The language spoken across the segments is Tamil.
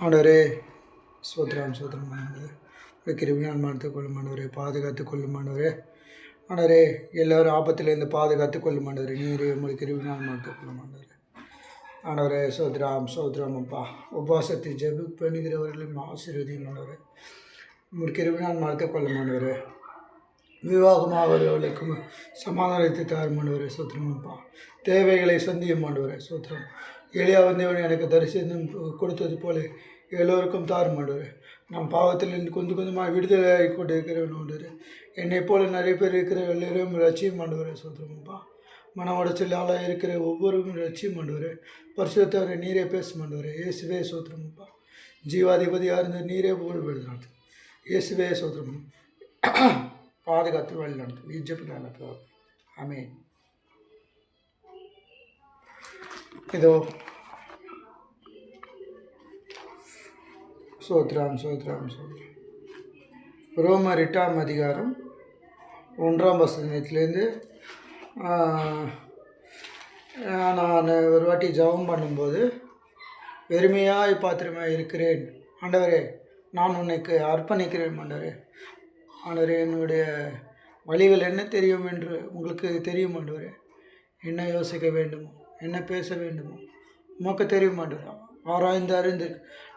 ஆண்டவரே சோத்ராம் சோத்ரம் ஆண்டவரே கிருபியான் மானத்தை கொள்ளும் ஆண்டவரே, பாதுகாத்து கொள்ளும் ஆண்டவரே. ஆண்டவரே எல்லோரும் ஆபத்திலிருந்து பாதுகாத்து கொள்ளும் ஆண்டவரே. நீரே உங்களுக்கு கிருபியான் மானத்தை கொள்ளும் ஆண்டவரே. ஆண்டவரே சோத்ராம் அப்பா, உபவாசத்தை ஜெபி பண்ணுகிறவர்களையும் ஆசீர்வதியும் ஆண்டவரே. உங்களுக்கு கிருபியான் மானத்தை கொள்ளும் ஆண்டவரே. விவாகமாகவர்களுக்கும் சமாதானத்தை தாரும் ஆண்டவரே. சோத்திரம் அப்பா, தேவைகளை சந்தியும் ஆண்டவரே. சோத்திரம். எளியா வந்தவன் எனக்கு தரிசனம் கொடுத்தது போல எல்லோருக்கும் தாரும் ஆண்டவரே. நம் பாவத்தில் கொஞ்சம் கொஞ்சமாக விடுதலை ஆகி கொண்டு இருக்கிறவன் ஆண்டவரே. என்னை போல நிறைய பேர் இருக்கிற எல்லோரும் ரட்சியம் ஆண்டவரே. சோத்திரம்ப்பா, மன உடைச்சலால் இருக்கிற ஒவ்வொருவரும் ரட்சியம் ஆண்டவரே. பரிசுத்தவரை நீரே பேசும் ஆண்டவரே. இயேசுவே சோத்திரம்ப்பா, ஜீவாதிபதியாக இருந்த நீரே புகழ்படுகிறான். இயேசுவே சோத்திரம். பாதுகாத்து வழி நடத்தும் இஜ்ஜப்பு நல்ல ஆமென். இதோ சோத்ராம் ரோமர் 8ஆம் அதிகாரம் 1ஆம் வசனத்திலேருந்து நான் ஒரு வாட்டி ஜெபம் பண்ணும்போது, வெறுமையாய் பாத்திரமாக இருக்கிறேன் ஆண்டவரே, நான் உன்னைக்கு அர்ப்பணிக்கிறேன் ஆண்டவரே. ஆண்டவரே, என்னுடைய வழிகள் என்ன தெரியும் என்று உங்களுக்கு தெரியும் ஆண்டவரே. என்ன யோசிக்க வேண்டுமோ, என்ன பேச வேண்டுமோ உமக்கு தெரிய மாட்டேன். ஆராய்ந்து அறிந்து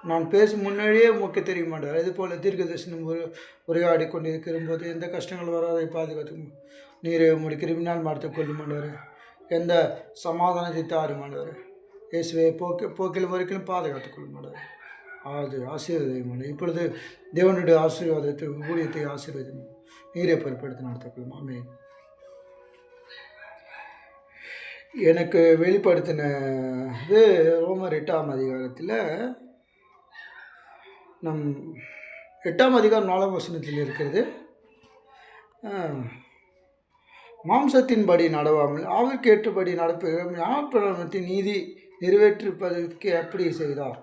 நான் பேசும் முன்னாடியே உமக்கு தெரிய மாட்டேன். இதுபோல் தீர்க்க தரிசனம் உரையாடி கொண்டு இருக்கிறபோது எந்த கஷ்டங்கள் வராதை பாதுகாத்து நீரை உங்களுடைய கிருமினால் மாற்ற கொள்ளும் ஆண்டவரே. எந்த சமாதானத்தை தாரும் ஆண்டவரே. இயேசுவை போக்கிலும் வரைக்கும் பாதுகாத்து கொள்ளும் ஆண்டவரே. அது ஆசீர்வாதம். இப்பொழுது தேவனுடைய ஆசீர்வாதத்தை ஊழியத்தை ஆசீர்வாதம் நீரை பொருட்படுத்தி நடத்தக்கொள்ளும். ஆமென். எனக்கு வெளிப்படுத்தினது ரோமர் 8ஆம் அதிகாரத்தில் நம் 8ஆம் அதிகாரம் 4ஆம் வசனத்தில் இருக்கிறது. மாம்சத்தின்படி நடவாமல் ஆவிற்கு ஏற்றபடி நடப்புகிறோம். ஞானப்பிரமாணத்தின் நீதி நிறைவேற்றிப்பதற்கு எப்படி செய்தார்?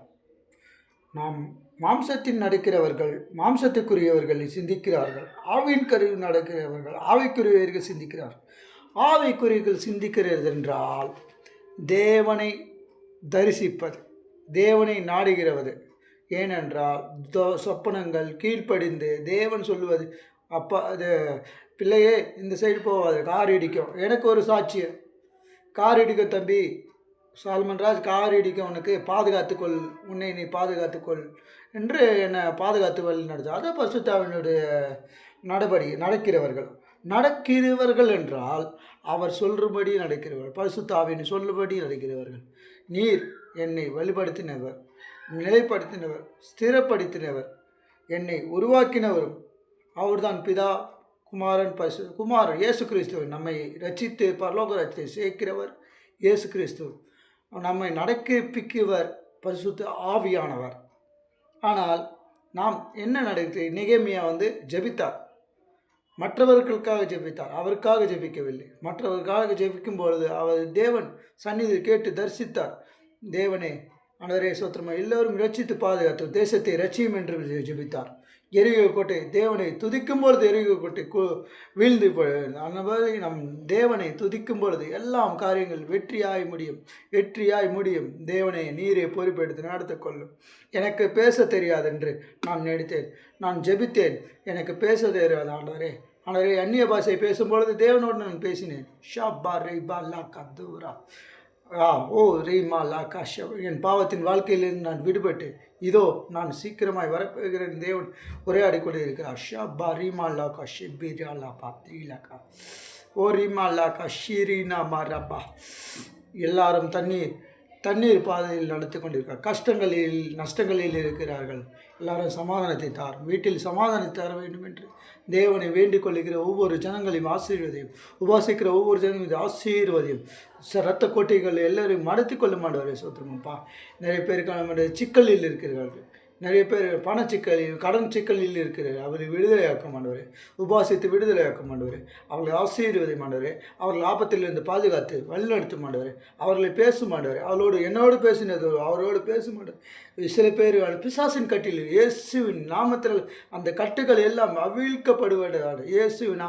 நாம் மாம்சத்தில் நடக்கிறவர்கள் மாம்சத்துக்குரியவர்களை சிந்திக்கிறார்கள், ஆவியின் கருவி நடக்கிறவர்கள் ஆவிக்குரியவர்கள் சிந்திக்கிறார்கள். ஆவிக்குரியர்கள் சிந்திக்கிறது என்றால் தேவனை தரிசிப்பது, தேவனை நாடுகிறது. ஏனென்றால் சொப்பனங்கள் கீழ்ப்படிந்து தேவன் சொல்லுவது, அப்பா அது பிள்ளையே இந்த சைடு போகாது, கார் இடிக்கும். எனக்கு ஒரு சாட்சியம், கார் இடிக்கும் தம்பி சால்மன்ராஜ், கார் இடிக்கும், உனக்கு பாதுகாத்துக்கொள், உன்னை நீ பாதுகாத்துக்கொள் என்று என்னை பாதுகாத்து வழி நடத்து. அதை பரிசுத்தாவினுடைய நடக்கிறவர்கள் என்றால் அவர் சொல்லுபடி நடக்கிறவர்கள், பரிசுத்தாவின் சொல்லுபடி நடக்கிறவர்கள். நீர் என்னை வழிபடுத்தினவர், நிலைப்படுத்தினவர், ஸ்திரப்படுத்தினவர், என்னை உருவாக்கினவரும் அவர்தான். பிதா குமாரன் இயேசு கிறிஸ்துவ நம்மை ரட்சித்து பரலோக ரட்சித்தை சேர்க்கிறவர் இயேசு கிறிஸ்துவ. நம்மை நடப்பிக்குவர் பரிசுத்த ஆவியானவர். ஆனால் நாம் என்ன நடக்குது? நெகேமியா ஜெபித்தார், மற்றவர்களுக்காக ஜெபித்தார், அவருக்காக ஜெபிக்கவில்லை. மற்றவர்களுக்காக ஜெபிக்கும் பொழுது அவர் தேவன் சந்நிதியில் கேட்டு தரிசித்தார். தேவனே ஆண்டவரே சோத்திரமா, எல்லோரும் ரட்சித்து பாதுகாத்து தேசத்தை ரட்சியும் என்று ஜெபித்தார். எரிகோ கோட்டை தேவனை துதிக்கும் பொழுது எரிகோ கோட்டை வீழ்ந்து அந்த மாதிரி நம் தேவனை துதிக்கும் பொழுது எல்லாம் காரியங்கள் வெற்றியாய் முடியும். தேவனை நீரை பொறுப்பெடுத்து நடத்த கொள்ளும். எனக்கு பேச தெரியாது என்று நான் நினைத்தேன், நான் ஜெபித்தேன், எனக்கு பேச தெரியாது ஆண்டவரே. ஆண்டவரே, அந்நிய பாஷை பேசும்பொழுது தேவனோடு நான் பேசினேன். ஷாபா ரீபா லா கத்தூரா ஓ ரீமா லா காஷா. என் பாவத்தின் வாழ்க்கையிலிருந்து நான் விடுபட்டு இதோ நான் சீக்கிரமாய் வரப்போகிறேன். தேவன் உரையாடி கொண்டு இருக்கிறார். ஷாபா ரீமா லா கா ஷிபிரா லா பாத்திலாக்கா ஓ ரீமா லா கா ஷீரீனா மாரப்பா. எல்லாரும் தண்ணீர் பாதையில் நடத்தி கொண்டிருக்கிறார். கஷ்டங்களில் நஷ்டங்களில் இருக்கிறார்கள். எல்லாரும் சமாதானத்தை தாரும், வீட்டில் சமாதானத்தை தர வேண்டும் என்று தேவனை வேண்டிக் கொள்ளுகிற ஒவ்வொரு ஜனங்களையும் ஆசீர்வதியும், உபாசிக்கிற ஒவ்வொரு ஜனங்களையும் ஆசீர்வதியும். இரத்த கோட்டைகள் எல்லோரையும் மடத்தி கொள்ள மாட்டவரே சோத்திரமாப்பா. நிறைய பேருக்கு நம்முடைய சிக்கலில் இருக்கிறார்கள், நிறைய பேர் பணச்சிக்கலில் கடன் சிக்கலில் இருக்கிறார். அவரை விடுதலையாக்க மாட்டவரே, உபாசித்து விடுதலையாக்க மாட்டவரே, அவர்களை ஆசீர்வதி மாட்டவரே, அவர்கள் ஆபத்திலிருந்து பாதுகாத்து வழிநடத்த மாட்டவரே, அவர்களை பேச மாட்டவரே. என்னோடு பேசினது அவரோடு பேச மாட்டவர். சில பேர் பிசாசின் கட்டில் இயேசுவின் நாமத்தில் அந்த கட்டுகள் எல்லாம் அவிழ்க்கப்படுவதாக. இயேசுவின்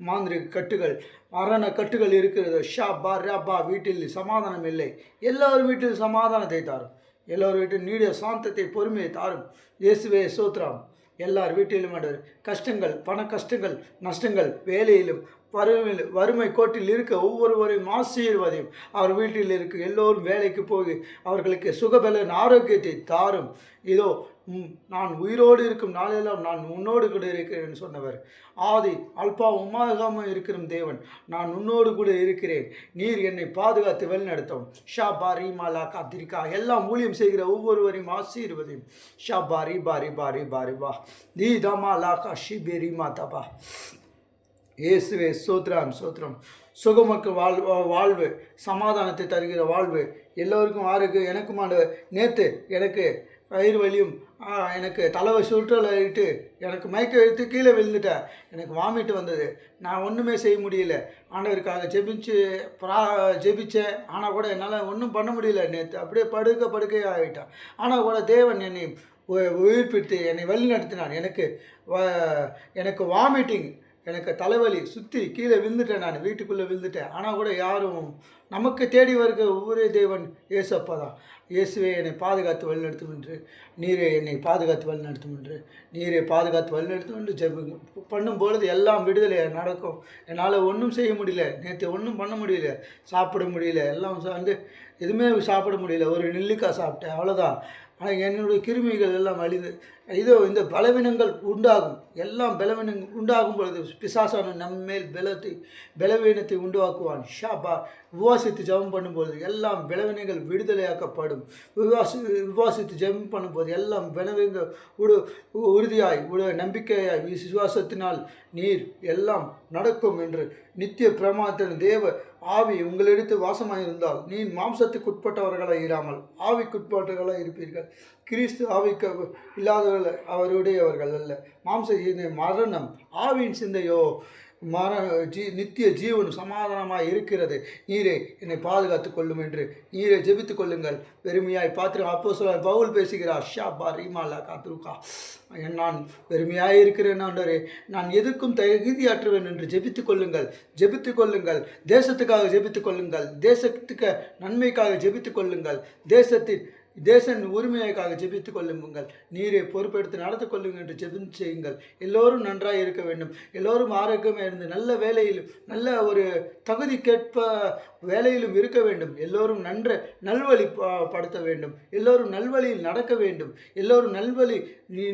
மாந்திரிக கட்டுகள் மரண கட்டுகள் இருக்கிறது. ஷா பா ரா பா. வீட்டில் சமாதானம் இல்லை, எல்லோரும் வீட்டில் சமாதானத்தை தாரும். எல்லோரும் வீட்டு நீடிய சாந்தத்தை பொறுமையை தாரும். இயேசுவே ஸ்தோத்திரம். எல்லார் வீட்டிலும் ஆண்டவர் கஷ்டங்கள், பண கஷ்டங்கள், நஷ்டங்கள், வேலையிலும் வறுமை கோட்டில் இருக்க ஒவ்வொருவரையும் ஆசீர்வதியும். அவர் வீட்டில் இருக்க எல்லோரும் வேலைக்கு போய் அவர்களுக்கு சுகபலன் ஆரோக்கியத்தை தாரும். இதோ நான் உயிரோடு இருக்கும் நாளெல்லாம் நான் உன்னோடு கூட இருக்கிறேன் சொன்னவர். ஆதி அல்பா உமாகாம இருக்கிற தேவன், நான் உன்னோடு கூட இருக்கிறேன். நீர் என்னை பாதுகாத்து வழிநடத்தும். ஷா பாரி மாலா காத்திரிக்கா எல்லாம் ஊழியம் செய்கிற ஒவ்வொருவரையும் ஆசீர்வதியும். ஷா பாரி பாரி பாரி பாரி வா தீ தமா லாக்கா ஷிபெரி மாதபா. இயேசுவே ஸ்தோத்திரம் ஸ்தோத்திரம். சுகமக்கு வாழ்வு, சமாதானத்தை தருகிற வாழ்வு, எல்லோருக்கும் ஆரோக்கியம். எனக்கும் ஆண்டவர் நேற்று எனக்கு வயிறு வலியும் எனக்கு தலைவை சுற்றலாயிட்டு எனக்கு மயக்க எடுத்து கீழே விழுந்துட்டேன். எனக்கு வாமிட்டு வந்தது. நான் ஒன்றுமே செய்ய முடியல. ஆண்டவருக்காக ஜெபிச்சேன். ஆனால் கூட என்னால் ஒன்றும் பண்ண முடியல. நேற்று அப்படியே படுக்கை ஆகிட்டேன். ஆனால் கூட தேவன் என்னை உயிர்ப்பித்து என்னை வழி நடத்தினார். எனக்கு வாமிட்டிங், எனக்கு தலைவலி சுற்றி கீழே விழுந்துட்டேன். நான் வீட்டுக்குள்ளே விழுந்துட்டேன். ஆனால் கூட யாரும் நமக்கு தேடி வருகிற ஒவ்வொரு தேவன் இயேசப்பா தான். இயேசுவே என்னை பாதுகாத்து வழிநடத்தும் என்று, நீரே என்னை பாதுகாத்து வழிநடத்தும் என்று, நீரே பாதுகாத்து வழிநடத்தும் என்று ஜெபம் பண்ணும்பொழுது எல்லாம் விடுதலை நடக்கும். என்னால் ஒன்றும் செய்ய முடியல. நேற்று ஒன்றும் பண்ண முடியல. சாப்பிட முடியல. எல்லாம் வந்து எதுவுமே சாப்பிட முடியல. ஒரு நெல்லிக்காய் சாப்பிட்டேன், அவ்வளோதான். ஆனால் என்னுடைய கிருமிகள் எல்லாம் அழிந்து இதோ இந்த பலவீனங்கள் உண்டாகும். எல்லாம் பலவீனங்கள் உண்டாகும் பொழுது பிசாசான நம்மேல் பலவீனத்தை உண்டாக்குவான். ஷாபா விவாசித்து ஜெபம் பண்ணும்போது எல்லாம் பலவீனங்கள் விடுதலையாக்கப்படும். விவாசித்து ஜெபம் பண்ணும்போது எல்லாம் பலவீனங்கள் உறுதியாய் நம்பிக்கையாய் விசுவாசத்தினால் நீர் எல்லாம் நடக்கும் என்று நித்திய பிரமாணத்தின் தேவ ஆவி உங்களிடத்து வாசமாயிருந்தால் நீ மாம்சத்துக்குட்பட்டவர்களாக இராமல் ஆவிக்குட்பட்டவர்களாக இருப்பீர்கள். கிறிஸ்து ஆவிக்கு இல்லாதவர்கள் அவருடையவர்கள் அல்ல. மாம்ச மரணம், ஆவியின் சிந்தையோ நித்திய ஜீவனும் சமாதானமாக இருக்கிறது. நீரே என்னை பாதுகாத்து கொள்ளும் என்று நீரே ஜெபித்து கொள்ளுங்கள். பெருமையாய் பார்த்து அப்போஸ்தலன் பவுல் பேசுகிறார். ஷா பா ரீமாலா காத்துருக்கா. நான் பெருமையாக இருக்கிறேன் ஆண்டவரே, நான் எதுக்கும் தகுதியாற்றுவேன் என்று ஜெபித்து கொள்ளுங்கள். ஜெபித்து கொள்ளுங்கள். தேசத்துக்காக ஜெபித்து கொள்ளுங்கள். தேசத்துக்கு நன்மைக்காக ஜெபித்து கொள்ளுங்கள். தேசன் உரிமையாக ஜெபித்துக் கொள்ளுங்கள். நீரை பொறுப்பெடுத்து நடந்து கொள்ளுங்கள் என்று ஜெபம் செய்யுங்கள். எல்லோரும் நன்றாக இருக்க வேண்டும். எல்லோரும் ஆரோக்கியமாக இருந்து நல்ல வேலையிலும் நல்ல ஒரு தகுதி கேட்ப வேலையிலும் இருக்க வேண்டும். எல்லோரும் நல்வழி படுத்த வேண்டும். எல்லோரும் நல்வழியில் நடக்க வேண்டும். எல்லோரும் நல்வழி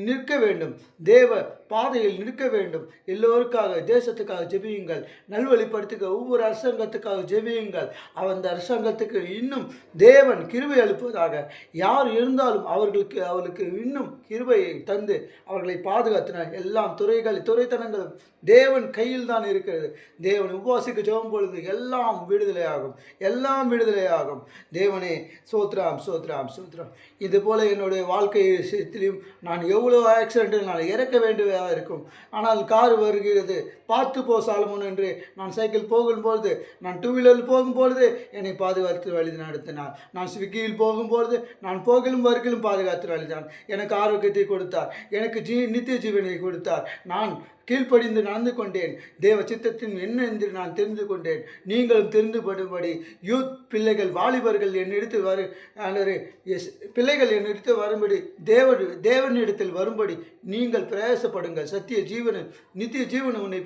நிற்க வேண்டும். தேவ பாதையில் நிற்க வேண்டும். எல்லோருக்காக தேசத்துக்காக ஜெபியுங்கள். நல்வழிப்படுத்துக ஒவ்வொரு அரசாங்கத்துக்காக ஜெபியுங்கள். அந்த அரசாங்கத்துக்கு இன்னும் தேவன் கிருபை அளிப்பதாக. யார் இருந்தாலும் அவர்களுக்கு இன்னும் கிருபையை தந்து அவர்களை பாதுகாத்தினார். எல்லாம் துறைத்தனங்களும் தேவன் கையில் தான் இருக்கிறது. தேவன் உபவாசிக்க ஜெபம் பொழுது எல்லாம் விடுதலையாகும். எல்லாம் விடுதலையாகும். தேவனே சோத்ராம் சோத்ராம் சோத்ராம். இது போல என்னுடைய வாழ்க்கை விஷயத்திலையும் நான் எவ்வளோ ஆக்சிடென்ட்டில் நான் இறக்க வேண்டியதாக இருக்கும். ஆனால் கார் வருகிறது, பார்த்து போ சாலமோன் என்று நான் சைக்கிள் போகும்பொழுது, நான் டூ வீலரில் போகும்பொழுது என்னை பாதுகாத்து வழி நடத்தினார். நான் ஸ்விக்கியில் போகும்பொழுது நான் போகலும் வருகிலும் பாதுகாத்து வழிதான். எனக்கு ஆரோக்கியத்தை கொடுத்தார். எனக்கு நித்திய ஜீவனை கொடுத்தார். நான் கீழ்ப்படிந்து நடந்து கொண்டேன். தேவ சித்தத்தின் என்ன என்று நான் தெரிந்து கொண்டேன். நீங்களும் தெரிந்து படும்படி யூத் பிள்ளைகள் வாலிபர்கள் பிள்ளைகள் என்னிடத்து வரும்படி தேவனிடத்தில் வரும்படி நீங்கள் பிரயாசப்படுங்கள். சத்திய ஜீவனை நித்திய ஜீவனை உன்னை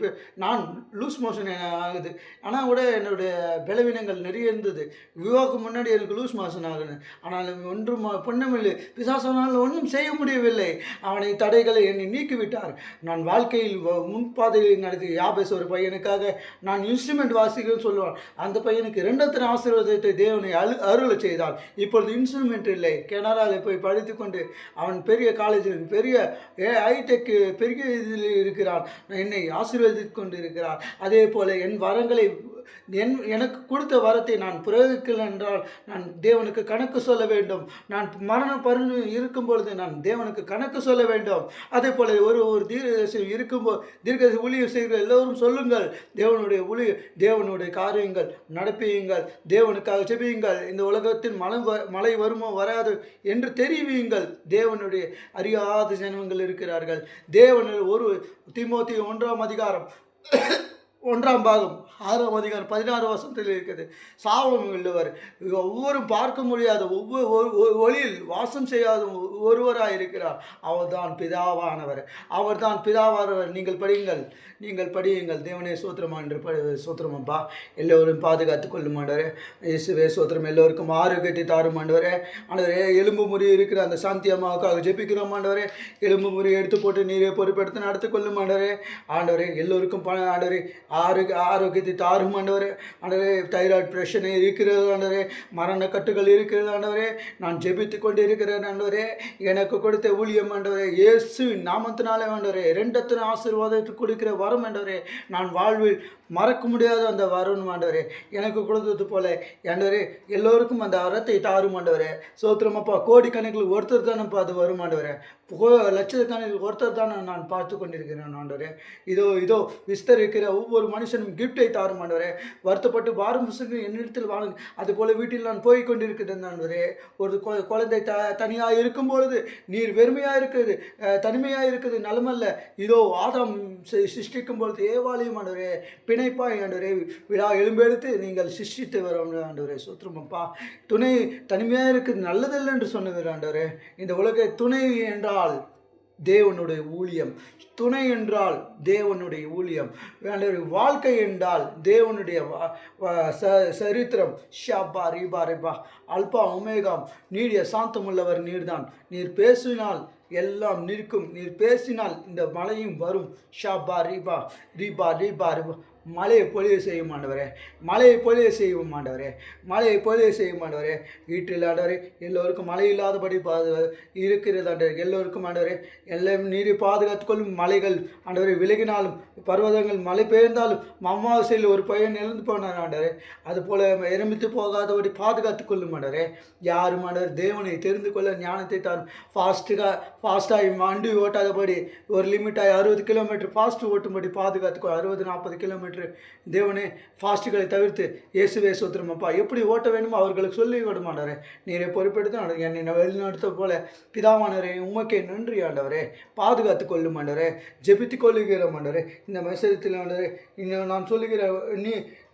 நான் லூஸ் மோஷன் ஆகுது. ஆனால் கூட என்னுடைய பலவீனங்கள் நிறைய இருந்தது. விவாவுக்கு முன்னாடி எனக்கு லூஸ் மோஷன் ஆகுது. ஆனால் ஒன்றும் பண்ணவில்லை. பிசாசனால் ஒன்றும் செய்ய முடியவில்லை. அவனை தடைகளை என்னை நீக்கிவிட்டார். நான் வாழ்க்கையில் முன்பாதையில் நடத்தி யாபேஸ் ஒரு பையனுக்காக நான் இன்ஸ்ட்ருமெண்ட் வாசிக்கிறேன்னு சொல்லுவான். அந்த பையனுக்கு 2 ஆசீர்வாதத்தை தேவனை அருளை செய்தால். இப்பொழுது இன்ஸ்ட்ருமெண்ட் இல்லை. கனடாவில் போய் படித்து கொண்டு அவன் பெரிய காலேஜில் பெரிய ஹைடெக் பெரிய இதில் இருக்கிறான். என்னை ஆசீர்வதித்து கொண்டு இருக்கிறான். அதே போல் என் வரங்களை எனக்கு கொடுத்த வரத்தை நான் பிரயோகிக்கல என்றால் நான் தேவனுக்கு கணக்கு சொல்ல வேண்டும். நான் மரண இருக்கும் பொழுது நான் தேவனுக்கு கணக்கு சொல்ல வேண்டும். அதே போல ஒரு தீர்க்கதரிசி இருக்கும்போது தீர்க்கதரிசி ஊழியம் செய்கிற எல்லோரும் சொல்லுங்கள். தேவனுடைய காரியங்கள் நடப்பியுங்கள். தேவனுக்காக ஜெபியுங்கள். இந்த உலகத்தில் மழை வருமோ வராது என்று தெரிவியுங்கள். தேவனுடைய அறியாத ஜனங்கள் இருக்கிறார்கள். தேவன் 1 தீமோத்தேயு 1 அதிகாரம் ஒன்றாம் பாகம் 6ஆம் அதிகாரம் 16 வசனத்தில் இருக்குது. சாபம் உள்ளவர், ஒவ்வொரு பார்க்க முடியாத ஒளியில் வாசம் செய்யாத ஒருவராய் இருக்கிறார். அவர்தான் பிதாவானவர். அவர்தான் பிதாவானவர். நீங்கள் படியுங்கள். தேவனே சோத்திரம் என்று சோத்திரமப்பா. எல்லோரும் பாதுகாத்துக் கொள்ளும் ஆண்டவரே. இயேசுவே சோத்திரம். எல்லோருக்கும் ஆரோக்கியத்தை தாரும் ஆண்டவரே. ஆண்டவரே, எலும்பு முறி இருக்கிற அந்த சாந்தி அம்மாவுக்காக ஜெபிக்கிறோம் ஆண்டவரே. எலும்பு முறி எடுத்து போட்டு நீரே பொறுப்பெடுத்து நடத்தி கொள்ளும் ஆண்டவரே. ஆண்டவரே, எல்லோருக்கும் ஆண்டவரே ஆரோக்கியத்தை தாரும் ஆண்டவரே. ஆண்டவரே, தைராய்டு பிரச்சனை இருக்கிறது ஆண்டவரே. மரண கட்டுகள் இருக்கிறது ஆண்டவரே. நான் ஜெபித்து கொண்டு இருக்கிறேன் ஆண்டவரே. எனக்கு கொடுத்த ஊழியம் ஆண்டவரே, இயேசுவின் நாமத்தினாலே ஆண்டவரே, இரண்டத்தின் ஆசீர்வாதத்தை கொடுக்கிற வரம் ஆண்டவரே. நான் வாழ்வில் மறக்க முடியாத அந்த வரம் ஆண்டவரே, எனக்கு கொடுத்தது போல ஆண்டவரே எல்லோருக்கும் அந்த வரத்தை தாரும் ஆண்டவரே. சோத்திரமப்பா. கோடிக்கணக்கில் ஒருத்தர் தானப்பா அது வரும் ஆண்டவரே. லட்சக்கணக்கில் ஒருத்தர் தான் நான் பார்த்து கொண்டிருக்கிறேன் ஆண்டவரே. இதோ விஸ்தரிக்கிற ஒவ்வொரு மனுஷனும் கிஃப்டை தாரும் ஆண்டவரே. வருத்தப்பட்டு பாரம் புசுக்கு என்னிடத்தில் வாழுங்க. அதுபோல் வீட்டில் நான் போய் கொண்டிருக்கிறேன் ஆண்டவரே. ஒரு குழந்தை தனியாக இருக்கும் பொழுது நீர் வெறுமையாக இருக்கிறது, தனிமையாக இருக்கிறது நலமல்ல. இதோ ஆதாம் சிருஷ்டிக்கும் பொழுது ஏவாளியும் ஆண்டவரே பிணைப்பாய் ஆண்டவரே விழா எலும்பெடுத்து நீங்கள் சிருஷ்டித்து வர ஆண்டவரே. சூத்திரமப்பா. துணை தனிமையாக இருக்குது நல்லதில்லை என்று சொன்னவர் ஆண்டவரே. இந்த உலக துணை என்றால் தேவனுடைய ஊழியம். துணை என்றால் தேவனுடைய ஊழியம். வாழ்க்கை என்றால் தேவனுடைய சரித்திரம். ஷாபா ரீபா ரிபா அல்பா ஒமேகாம். நீடிய சாந்தமுள்ளவர் நீர்தான். நீர் பேசினால் எல்லாம் நிற்கும். நீர் பேசினால் இந்த மழையும் வரும். ஷாபா ரீபா ரீபா ரீபா ரிபா. மழையை பொழிய செய்யும் ஆண்டவரே. மழையை பொழிய செய்யும் ஆண்டவரே. மழையை பொழிய செய்யும் ஆண்டவரே. வீட்டில் ஆண்டவரே எல்லோருக்கும் மழை இல்லாதபடி இருக்கிறது ஆண்டவரே. எல்லோருக்கும் ஆண்டவரே எல்லாம் நீரை பாதுகாத்துக்கொள்ளும். மலைகள் ஆண்டவரை விலகினாலும் பர்வதங்கள் மழை பெய்ந்தாலும் அமாவாசையில் ஒரு பையன் இழந்து போனார் ஆண்டவரே. அதுபோல் எரமித்து போகாதபடி பாதுகாத்து கொள்ளும் ஆண்டவரே. யாரும் ஆண்டவர் தேவனை தெரிந்து கொள்ள ஞானத்தை தாரும். ஃபாஸ்ட்டாகி வண்டி ஓட்டாதபடி ஒரு லிமிட்டாக 60 கிலோமீட்டர் ஃபாஸ்ட்டு ஓட்டும்படி பாதுகாத்துக்கோ. 60-40 கிலோமீட்டர் தேவனே ஃபாஸ்ட்டுகளை தவிர்த்து இயேசுவே சோத்திரமப்பா. எப்படி ஓட்ட வேணுமோ அவர்களுக்கு சொல்லி விட மாட்டாரே. நீரை பொறுப்பெடுத்து என்னை வழிநடத்த போல பிதாவானவரே உமக்கே நன்றி ஆண்டவரே. பாதுகாத்து கொள்ளும் ஆண்டவரே. ஜெபித்து கொள்ளுகிற ஆண்டவரே. இந்த மெசேஜத்தில் ஆண்டவரே இன்னும் நான் சொல்லுகிற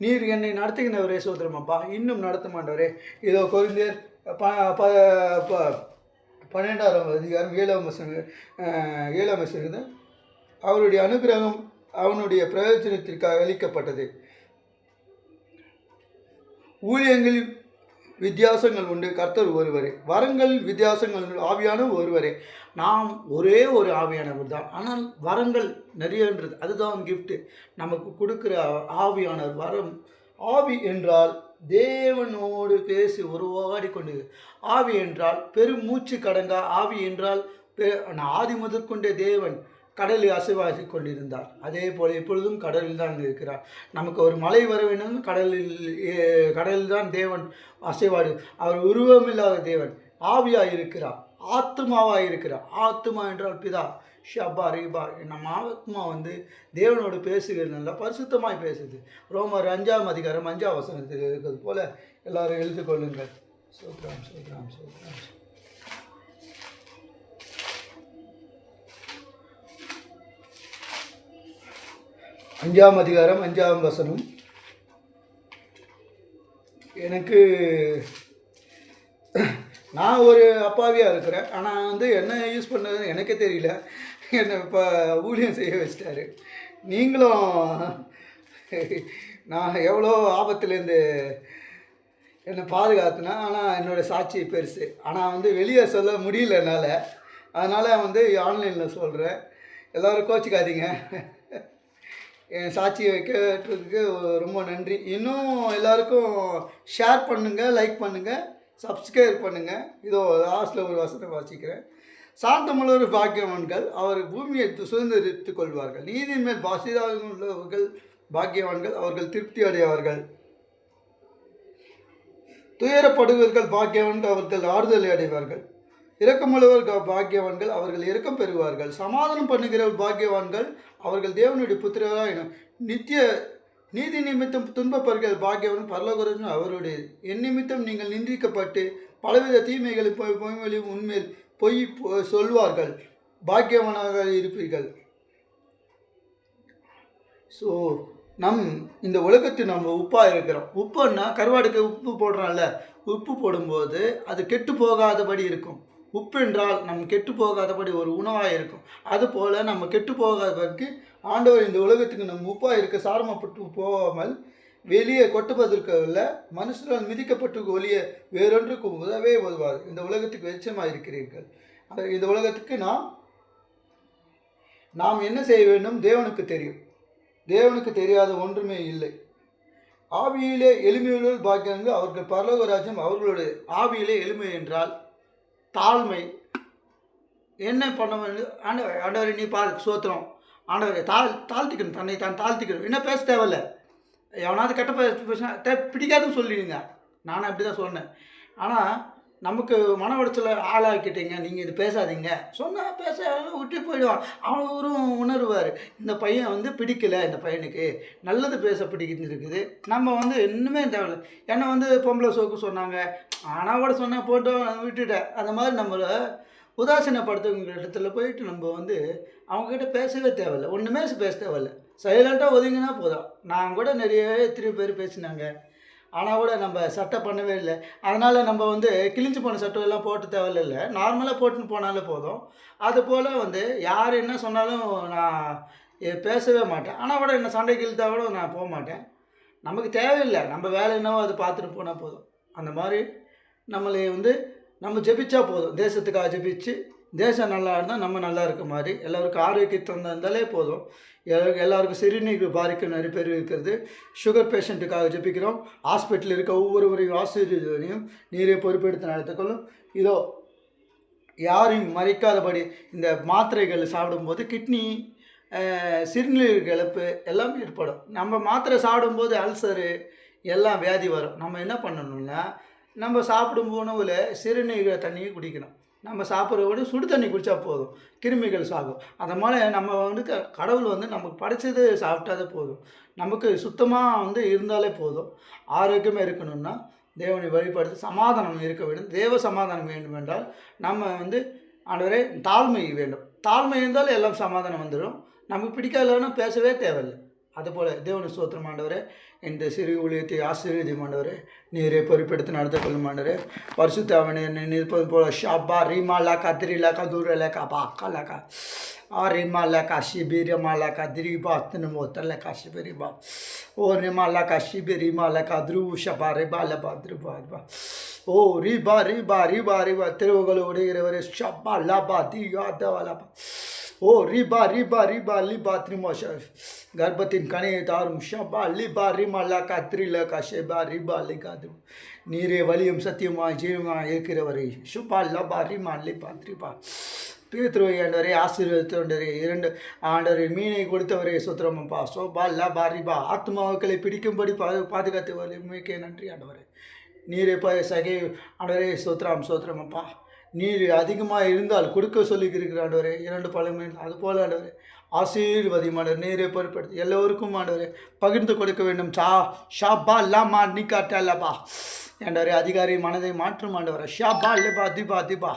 நீர் என்னை நடத்துகின்றவரே சோத்திரமப்பா. இன்னும் நடத்த மாண்டவரே. இதோ கொரிந்தியர் 12ஆம் அதிகாரம் 7ஆம் வசனம். அவருடைய அனுகிரகம் அவனுடைய பிரயோஜனத்திற்காக அளிக்கப்பட்டது. ஊழியங்களில் வித்தியாசங்கள் உண்டு, கர்த்தர் ஒருவரே. வரங்கள் வித்தியாசங்கள் ஆவியான ஒருவரே. நாம் ஒரே ஒரு ஆவியானவர் தான், ஆனால் வரங்கள் நிறையன்றது அதுதான் கிஃப்ட்டு நமக்கு கொடுக்குற ஆவியானவர். வரம் ஆவி என்றால் தேவனோடு பேசி உருவாடி கொண்டு. ஆவி என்றால் பெரும் மூச்சு கடங்கா. ஆவி என்றால் ஆதி முதற்கொண்டே தேவன் கடலில் அசைவாடி கொண்டிருந்தார். அதே போல் இப்பொழுதும் கடலில் தான் இருக்கிறார். நமக்கு ஒரு மழை வர வேண்டும், கடலில் தான் தேவன் அசைவாடி. அவர் உருவமில்லாத தேவன் ஆவியாக இருக்கிறார், ஆத்மாவாக இருக்கிறார். ஆத்மா என்றால் பிதா. ஷபா ரீபா. நம்ம ஆத்மா தேவனோடு பேசுகிறது, நல்லா பரிசுத்தமாய் பேசுது. ரோமர் 5ஆம் அதிகாரம் 5ஆம் வசனத்தில் இருக்கிறது போல எல்லாரும் எழுதி கொள்ளுங்கள். சோத்ராம் சோத்ராம் சோத்ராம். 5ஆம் அதிகாரம் 5ஆம் வசனம். எனக்கு நான் ஒரு அப்பாவியாக இருக்கிறேன், ஆனால் என்ன யூஸ் பண்ணது எனக்கே தெரியல. என்னை இப்போ ஊழியம் செய்ய வச்சிட்டாரு. நீங்களும் நான் எவ்வளோ ஆபத்துலேருந்து என்னை பாதுகாத்துனா, ஆனால் என்னோடய சாட்சி பெருசு. ஆனால் வெளியே சொல்ல முடியல என்னால். அதனால் ஆன்லைனில் சொல்கிறேன். எல்லோரும் கோச்சிக்காதீங்க. என் சாட்சியை கேட்டதுக்கு ரொம்ப நன்றி. இன்னும் எல்லாருக்கும் ஷேர் பண்ணுங்கள், லைக் பண்ணுங்கள், சப்ஸ்கிரைப் பண்ணுங்கள். இதோ லாஸ்ட்டில் ஒரு வசனம் வாசிக்கிறேன். சாந்தமுள்ளவர் பாக்கியவான்கள், அவர் பூமியை சுதந்திரித்துக் கொள்வார்கள். நீதியின் மேல் பாசிதாஉள்ளவர்கள் பாக்கியவான்கள், அவர்கள் திருப்தி அடைவார்கள். துயரப்படுவர்கள் பாக்கியவான்கள், அவர்கள் ஆறுதலை அடைவார்கள். இரக்கமுள்ளவர்கள் பாக்கியவான்கள், அவர்கள் இரக்கம் பெறுவார்கள். சமாதானம் பண்ணுகிறவர்கள் பாக்கியவான்கள், அவர்கள் தேவனுடைய புத்திரராக. நித்திய நீதி நிமித்தம் துன்பப்படுகிற பாக்கியவான் பரலோகராஜ்யம் அவருடையது. என் நிமித்தம் நீங்கள் நிந்திக்கப்பட்டு பலவித தீமைகளை பொய்மொழி உண்மையில் பொய் சொல்வார்கள், பாக்கியவானாக இருப்பீர்கள். ஸோ இந்த உலகத்தில் நம்ம உப்பாக இருக்கிறோம். உப்புன்னா கருவாடுக்கு உப்பு போடுறோம்ல, உப்பு போடும்போது அது கெட்டு போகாதபடி இருக்கும். உப்பு என்றால் நம் கெட்டு போகாதபடி ஒரு உணவாக இருக்கும். அதுபோல் நம்ம கெட்டு போகாதபடிக்கு ஆண்டவர் இந்த உலகத்துக்கு நம்ம உப்பாக இருக்க சாரமப்பட்டு போகாமல் வெளியே கொட்டுவதற்கு அல்ல, மனுஷரால் மிதிக்கப்பட்டு ஒளிய வேறொன்றுக்கும் உதவே உதவாது. இந்த உலகத்துக்கு வெளிச்சமாக இருக்கிறீர்கள். இந்த உலகத்துக்கு நாம் என்ன செய்ய வேண்டும் தேவனுக்கு தெரியும். தேவனுக்கு தெரியாத ஒன்றுமே இல்லை. ஆவியிலே எளிமையுள்ள பாக்கியங்கள் அவர்கள் பரலோக ராஜ்யம் அவர்களுடைய. ஆவியிலே எளிமை என்றால் தாழ்மை. என்ன பண்ண வேண்டும்? ஆண்டவரை நீ சோத்திரம். ஆண்டவரை தாழ்த்திக்கணும், தன்னை தான் தாழ்த்திக்கணும். என்ன பேச தேவையில்ல. எவனாவது கெட்ட பேசினா பிடிக்காதுன்னு சொல்லிடுங்க. நானும் அப்படி தான் சொன்னேன். ஆனால் நமக்கு மன உடைச்சலை ஆளாக்கிட்டீங்க, நீங்கள் இது பேசாதீங்க சொன்னால் பேச விட்டு போயிடுவான். அவரும் உணர்வார், இந்த பையன் பிடிக்கலை, இந்த பையனுக்கு நல்லது பேச பிடிக்குது. நம்ம இன்னுமே தேவையில்லை. என்னை பொம்பளை சோக்கு சொன்னாங்க, ஆனால் கூட சொன்னேன் போட்டு விட்டுட்டேன். அந்த மாதிரி நம்மளை உதாசீனப்படுத்தவங்க இடத்துல போயிட்டு நம்ம அவங்கக்கிட்ட பேசவே தேவையில்லை, ஒன்றுமே பேச தேவையில்லை. சைலண்ட்டாக ஒதுங்கினா போதும். நான் கூட நிறைய எத்தனை பேர் பேசினாங்க, ஆனால் கூட நம்ம சட்டை பண்ணவே இல்லை. அதனால் நம்ம கிழிஞ்சு போன சட்டை எல்லாம் போட்டு தேவையில்லை, நார்மலாக போட்டுன்னு போனாலே போதும். அதுபோல் யார் என்ன சொன்னாலும் நான் பேசவே மாட்டேன். ஆனால் கூட என்ன சண்டை கிழித்தா கூட நான் போக மாட்டேன். நமக்கு தேவையில்லை, நம்ம வேலை என்னவோ அதை பார்த்துட்டு போனால் போதும். அந்த மாதிரி நம்மளை நம்ம ஜெபிச்சா போதும். தேசத்துக்காக ஜெபிச்சு தேசம் நல்லா இருந்தால் நம்ம நல்லா இருக்க மாதிரி, எல்லோருக்கும் ஆரோக்கியத்தை இருந்தாலே போதும். எல்லாருக்கும் சிறுநீர் பாதிக்க நிறைய பேர் இருக்கிறது. சுகர் பேஷண்ட்டுக்காக ஜெபிக்கிறோம். ஹாஸ்பிட்டலில் இருக்க ஒவ்வொருவரையும் ஆசிரியரையும் நீரே பொறுப்பெடுத்து நடத்திக்கொள்ளும். இதோ யாரையும் மறைக்காதபடி இந்த மாத்திரைகள் சாப்பிடும்போது கிட்னி சிறுநீர் இழப்பு எல்லாம் ஏற்படும். நம்ம மாத்திரை சாப்பிடும்போது அல்சரு எல்லாம் வியாதி வரும். நம்ம என்ன பண்ணணும்னா, நம்ம சாப்பிடும் உணவில் சிறுநீர் தண்ணியை குடிக்கணும். நம்ம சாப்பிட்ற விட சுடு தண்ணி குடித்தா போதும், கிருமிகள் சாகும். அதை மாதிரி நம்ம கடவுள் நமக்கு படைச்சது சாப்பிட்டாதே போதும். நமக்கு சுத்தமாக இருந்தாலே போதும். ஆரோக்கியமாக இருக்கணும்னா தேவனை வழிபடுத்து சமாதானம் இருக்க வேண்டும். தேவ சமாதானம் வேண்டும் என்றால் நம்ம ஆண்டவரே தாழ்மை வேண்டும். தாழ்மை இருந்தாலும் எல்லாம் சமாதானம் வந்துடும். நமக்கு பிடிக்காதவனா பேசவே தேவையில்லை. அதுபோல் தேவனுடைய ஸ்தோத்திரம் ஆண்டவரே. இந்த சிறு ஊழியத்தை ஆசீர்வதியும் ஆண்டவரே. நீரே பொறுப்பெடுத்து நடத்த கொள்ளும் ஆண்டவரே. பரிசுத்தாவினை நிற்பது போல ஷாபா ரீமாலாக்கா திரிலாக்கா தூரலாக்கா பாக்காலாக்கா ரீமாலாக்கா ஷிபிரிமாலாக்கா திரிபா தினமோத்தலாக்கா ஷிபிரிபா ஓ ரிமாலாக்கா ஷிபிரிமாலாக்கா த்ரூ ஷபா ரிபாலபா த்ருபா ஓ ரீபா ரீபா ரீபா ரீபா திருவுகளை உடைகிறவரே ஷபா லாபா தியா தவலாபா ஓ ரீபா ரீபா ரீபா லிபா திரிமோஷா கர்ப்பத்தின் கனையை தாரும் ஷபா லிபா ரிமாலாக்கா த்ரிலக்கா ஷெபா ரிபா லிகாது நீரே வலியும் சத்தியமாக ஜீவமாக இருக்கிறவரை ஷுபா லபா ரிமா லிபா த்ரிபா பேதுருவை ஆண்டவரே ஆசீர்வதித்தவரே. 2 ஆண்டவரே மீனை கொடுத்தவரே சுத்திரமப்பா சோபா லபா ரிபா ஆத்மாக்களை பிடிக்கும்படி பாதுகாத்தவரே மிக்க நன்றி ஆண்டவரே. நீரே சகை ஆண்டவரே சோத்திரமப்பா. நீர் அதிகமாக இருந்தால் கொடுக்க சொல்லிக்கிறீர்கள் ஆண்டவரே. 2 பழமை அதுபோல் ஆண்டவரே ஆசீர்வதி ஆண்டவர். நீரே பொறுப்படுத்தி எல்லோருக்கும் ஆண்டவரே பகிர்ந்து கொடுக்க வேண்டும். ஷாபா லாமா நிகாட்டா லபா ஆண்டவரே. அதிகாரி மனதை மாற்றும் ஆண்டவரே. ஷாபா லபா திபா திபா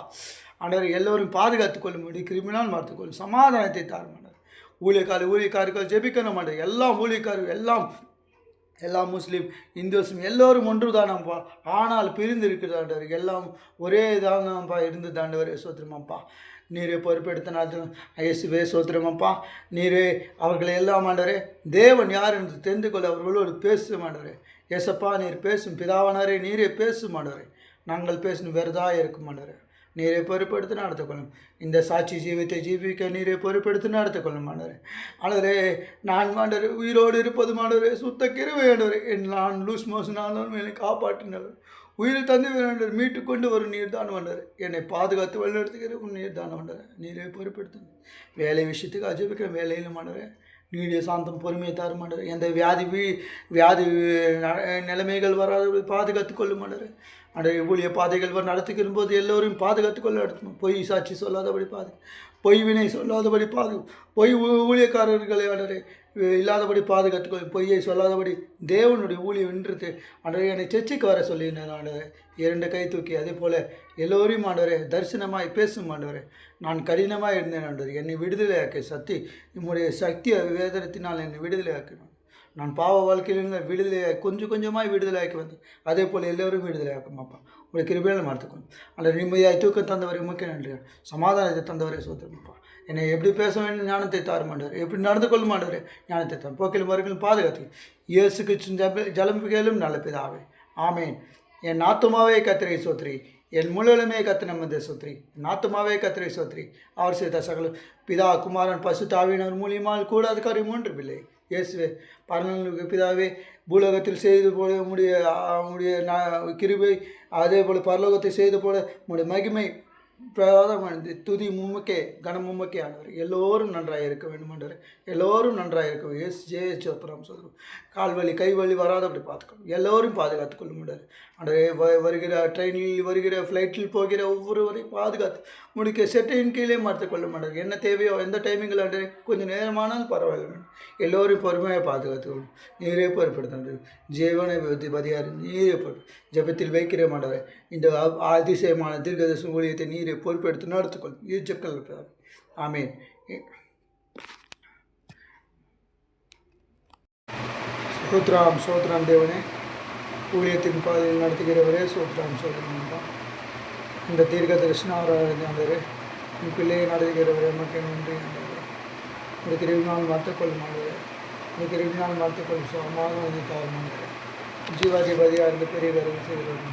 ஆண்டவரை எல்லோரும் பாதுகாத்துக் கொள்ளும்படி கிருமினால் மாற்றிக்கொள்ளும் சமாதானத்தை தாரும் ஆண்டவர். ஊழியக்காரர்கள் ஜெபிக்கணும் ஆண்டவர். எல்லாம் ஊழியக்காரர்கள் எல்லாம் முஸ்லீம் இந்துஸ்லீம் எல்லோரும் ஒன்று தானப்பா, ஆனால் பிரிந்து இருக்கிறது ஆண்டவர். எல்லாம் ஒரே தானப்பா இருந்து தாண்டவர். சோத்திரமாப்பா நீரே பொறுப்பெடுத்த இயேசுவே சோத்திரமாப்பா. நீரே அவர்களை எல்லாம் ஆண்டவரே தேவன் யார் என்று தெரிந்து கொள்ள அவர்களோடு பேசும் ஆண்டவரே. ஏசப்பா நீர் பேசும் பிதாவானவரே. நீரே பேசும் ஆண்டவரே. நாங்கள் பேசணும் வெறுதாக இருக்கும் ஆண்டவரே. நீரை பொறுப்படுத்தி நடத்திக்கொள்ளும். இந்த சாட்சி ஜீவித்தை ஜீவிக்க நீரை பொறுப்படுத்தி நடத்திக்கொள்ளும் ஆண்டவரே. ஆண்டவரே நான் ஆண்டவரே உயிரோடு இருப்பது ஆண்டவரே சுத்த கிருபை ஆண்டவரே. நான் லூஸ் மோஷன் ஆனாலும் என்னை காப்பாற்றினவர். உயிரை தந்து வேண்டவர் மீட்டு கொண்டு வரும் நீர் தான் ஆண்டவரே. என்னை பாதுகாத்து வழிநடத்துகிற நீர் தான் ஆண்டவரே. நீரை பொறுப்படுத்தும். வேலை விஷயத்துக்கு அஜபிக்கிற வேலையிலும் ஆண்டவரே நீடிய சாந்தம் பொறுமையை தரும் ஆண்டவரே. எந்த வியாதி நிலைமைகள் வராத பாதுகாத்து கொள்ளும் ஆண்டவரே. அடைய ஊழிய பாதைகள் நடத்துகிற போது எல்லோரும் பாதுகாத்துக்கொள்ள நடத்தணும். பொய் சாட்சி சொல்லாதபடி பொய் வினை சொல்லாதபடி பொய் ஊழியக்காரர்களை ஆண்டவரே இல்லாதபடி பாதுகாத்துக்கொள்ள. பொய்யை சொல்லாதபடி தேவனுடைய ஊழியம் நின்றுட்டு ஆண்டவரே என்னை சர்ச்சைக்கு வர சொல்லியிருந்தேன் ஆண்டவரே. 2 கை தூக்கி அதே போல் எல்லோரையும் ஆண்டவரே தரிசனமாய் பேசும் ஆண்டவரே. நான் கடினமாக இருந்தேன் ஆண்டவரே. என்னை விடுதலையாக்க சக்தி உம்முடைய சக்தி வேதனத்தினால் என்னை விடுதலையாக்கணும். நான் பாவ வாழ்க்கையிலிருந்து விடுதலையாய் கொஞ்சம் கொஞ்சமாய் விடுதலையாக்கி வந்தேன். அதே போல் எல்லோரும் விடுதலையாக்கும் அப்பா. உடைய கிருபையில் மாற்றுக்கணும். அந்த நிம்மதியாய் தூக்கம் தந்தவரை உமக்கு நன்றி. சமாதானத்தை தந்தவரை சோத்திரப்பா. என்னை எப்படி பேச வேண்டும் ஞானத்தை தார மாட்டார், எப்படி நடந்து கொள்ள மாட்டார் ஞானத்தை தார். போக்கிலும் வருகிலும் பாதுகாத்து இயேசு கிறிஸ்து ஜலம்பிகையிலும் நல்ல பிதாவே ஆமேன். என் ஆத்துமாவே கர்த்தரை சோத்திரி, என் முழுவலுமே கர்த்தர் நம்மதை சோத்திரி. என் ஆத்துமாவே கர்த்தரை சோத்திரி. அவர் செய்த சகல பிதா குமாரன் பரிசுத்த ஆவியினர் மூலியமாக கூடாத காரியம் ஒன்றுமில்லை. இயேசுவே பரலோக பிதாவே, பூலோகத்தில் செய்து போல உடைய கிருபை, அதே போல் பரலோகத்தை செய்து போல உடைய மகிமை பிரதானமானது. துதி உமக்கே, கனம் உமக்கே ஆண்டவர். எல்லோரும் நன்றாக இருக்க வேண்டும் ஆண்டவர். எல்லோரும் நன்றாக இருக்க வேண்டும். எஸ் ஜே சோத்திரம் சொல்லுவோம். கால் வலி கை வலி வராத அப்படி பார்த்துக்கணும். எல்லோரும் பாதுகாத்து கொள்ள முடியாது ஆண்டவரே. வருகிற ட்ரெயினில் வருகிற ஃப்ளைட்டில் போகிற ஒவ்வொருவரையும் பாதுகாத்து முடிக்க செட்டையின் கீழே மாற்றிக்கொள்ள மாட்டார். என்ன தேவையோ எந்த டைமிங்கில் ஆண்டவரே கொஞ்சம் நேரமானாலும் பரவாயில்லை வேண்டும். எல்லோரும் பொறுமையாக பாதுகாத்துக்கணும். நீரே பொறுப்படுத்த ஜீவனை பதியார் நீரே பொறுப்பு ஜபத்தில் வைக்கிற மாட்டார். இந்த அதிசயமான தீர்க்கதரிசன ஊழியத்தை நீரை பொறுப்பெடுத்து நடத்துக்கொள்ளும். இது ஜெபங்கள் ஆமேன். சோத்ராம் சோத்ராம் தேவனே, ஊழியத்தின் பாதையில் நடத்துகிறவரே சோத்ராம் சோத்ராம். இந்த தீர்க்க தரிசன ஆராதனை என் பிள்ளையை நடத்துகிறவரே மக்கள் நன்றி ஆண்டவரே. உங்களுக்கு 2 நாள் மாற்றிக்கொள்ளும் ஆண்டவரே. உங்களுக்கு 2 நாள் மாற்றிக்கொள்ளும் சமாதானத்தை தாரும் ஆண்டவரே. ஜீவாதிபதியாக இருந்து பெரிய கருவி செய்கிறோம்.